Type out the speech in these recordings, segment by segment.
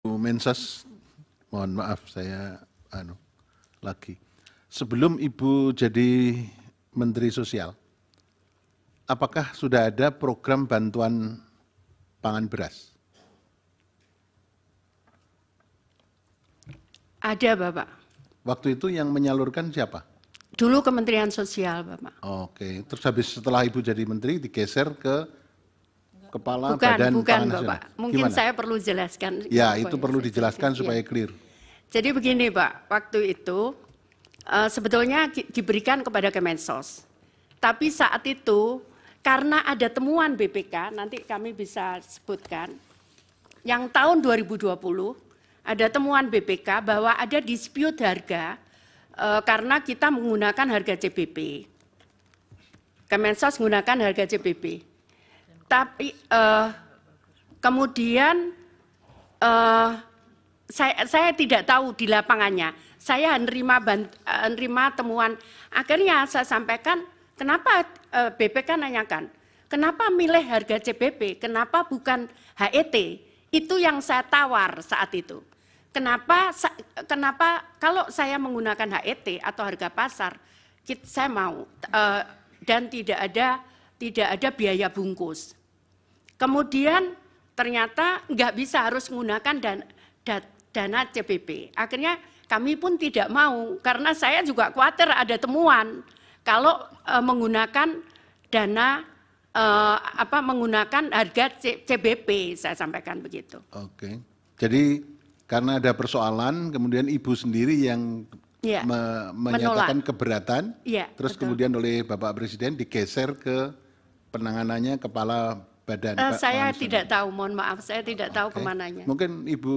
Bu Mensos, mohon maaf saya lagi. Sebelum Ibu jadi Menteri Sosial, apakah sudah ada program bantuan pangan beras? Ada, Bapak. Waktu itu yang menyalurkan siapa? Dulu Kementerian Sosial, Bapak. Oke, terus habis setelah Ibu jadi Menteri digeser ke Kepala Bukan, Badan bukan, Pangan Bapak. Nasional. Mungkin Gimana? saya perlu jelaskan. Ya, apa itu yang perlu saya dijelaskan jelaskan. supaya Ya. clear. Jadi begini, Pak. Waktu itu sebetulnya diberikan kepada Kemensos. Tapi saat itu karena ada temuan BPK, nanti kami bisa sebutkan, yang tahun 2020 ada temuan BPK bahwa ada dispute harga karena kita menggunakan harga CBP. Kemensos menggunakan harga CBP. Tapi kemudian saya tidak tahu di lapangannya. Saya menerima temuan. Akhirnya saya sampaikan, kenapa BPK nanyakan, kenapa milih harga CBP, kenapa bukan HET? Itu yang saya tawar saat itu. Kenapa kalau saya menggunakan HET atau harga pasar, saya mau dan tidak ada biaya bungkus. Kemudian ternyata nggak bisa, harus menggunakan dana CBP. Akhirnya kami pun tidak mau karena saya juga khawatir ada temuan kalau menggunakan dana menggunakan harga CBP, saya sampaikan begitu. Oke, jadi karena ada persoalan, kemudian Ibu sendiri yang Ya, menyatakan keberatan, ya, terus betul. kemudian oleh Bapak Presiden digeser ke penanganannya Kepala Badan Saya Pangan tidak Nasional. tahu, mohon maaf, saya tidak tahu Oke. kemananya. Mungkin Ibu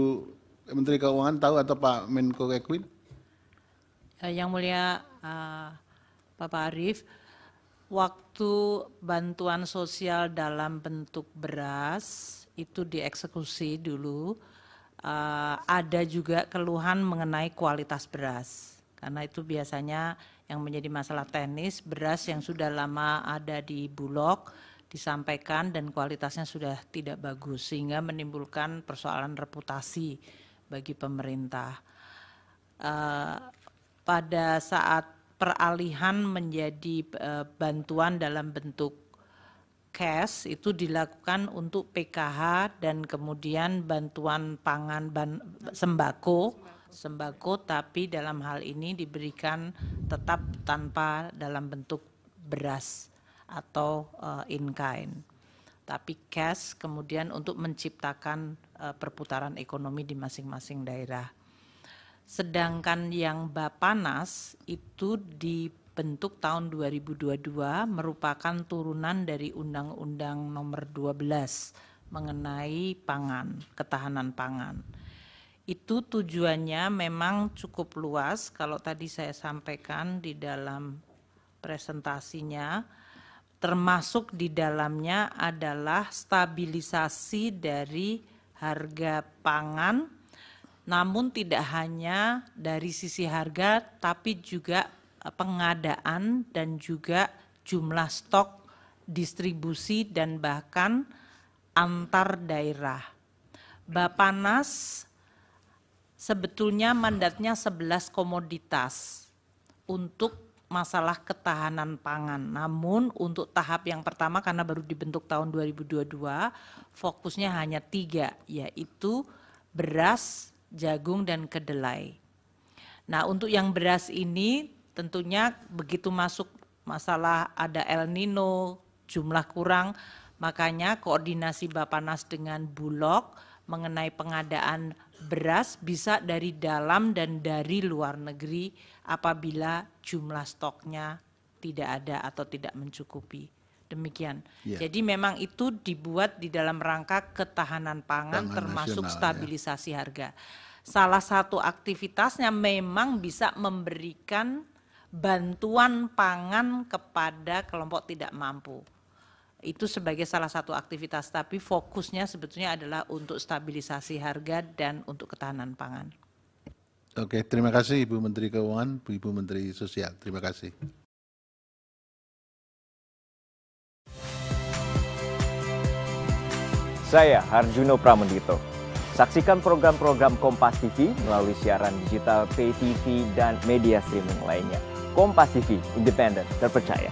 Menteri Keuangan tahu atau Pak Menko Ekwin? Yang mulia Bapak Arief, waktu bantuan sosial dalam bentuk beras itu dieksekusi dulu, ada juga keluhan mengenai kualitas beras. Karena itu biasanya yang menjadi masalah teknis, beras yang sudah lama ada di Bulog disampaikan dan kualitasnya sudah tidak bagus, sehingga menimbulkan persoalan reputasi bagi pemerintah. Pada saat peralihan menjadi bantuan dalam bentuk cash itu dilakukan untuk PKH dan kemudian bantuan pangan sembako, tapi dalam hal ini diberikan tetap tanpa dalam bentuk beras atau in kind, tapi cash kemudian untuk menciptakan perputaran ekonomi di masing-masing daerah. Sedangkan yang Bapanas itu dibentuk tahun 2022 merupakan turunan dari Undang-Undang Nomor 12 mengenai pangan, ketahanan pangan. Itu tujuannya memang cukup luas, kalau tadi saya sampaikan di dalam presentasinya, termasuk di dalamnya adalah stabilisasi dari harga pangan, namun tidak hanya dari sisi harga, tapi juga pengadaan dan juga jumlah stok, distribusi, dan bahkan antar daerah. Bapanas sebetulnya mandatnya 11 komoditas untuk masalah ketahanan pangan. Namun untuk tahap yang pertama karena baru dibentuk tahun 2022, fokusnya hanya 3, yaitu beras, jagung, dan kedelai. Nah, untuk yang beras ini tentunya begitu masuk masalah ada El Nino, jumlah kurang, makanya koordinasi Bapanas dengan Bulog mengenai pengadaan beras bisa dari dalam dan dari luar negeri apabila jumlah stoknya tidak ada atau tidak mencukupi. Demikian. Ya. Jadi memang itu dibuat di dalam rangka ketahanan pangan termasuk nasional, stabilisasi harga. Salah satu aktivitasnya memang bisa memberikan bantuan pangan kepada kelompok tidak mampu. Itu sebagai salah satu aktivitas, tapi fokusnya sebetulnya adalah untuk stabilisasi harga dan untuk ketahanan pangan. Oke, terima kasih Ibu Menteri Keuangan, Ibu Menteri Sosial. Terima kasih. Saya Harjuno Pramendito. Saksikan program-program Kompas TV melalui siaran digital, pay TV, dan media streaming lainnya. Kompas TV, independen, terpercaya.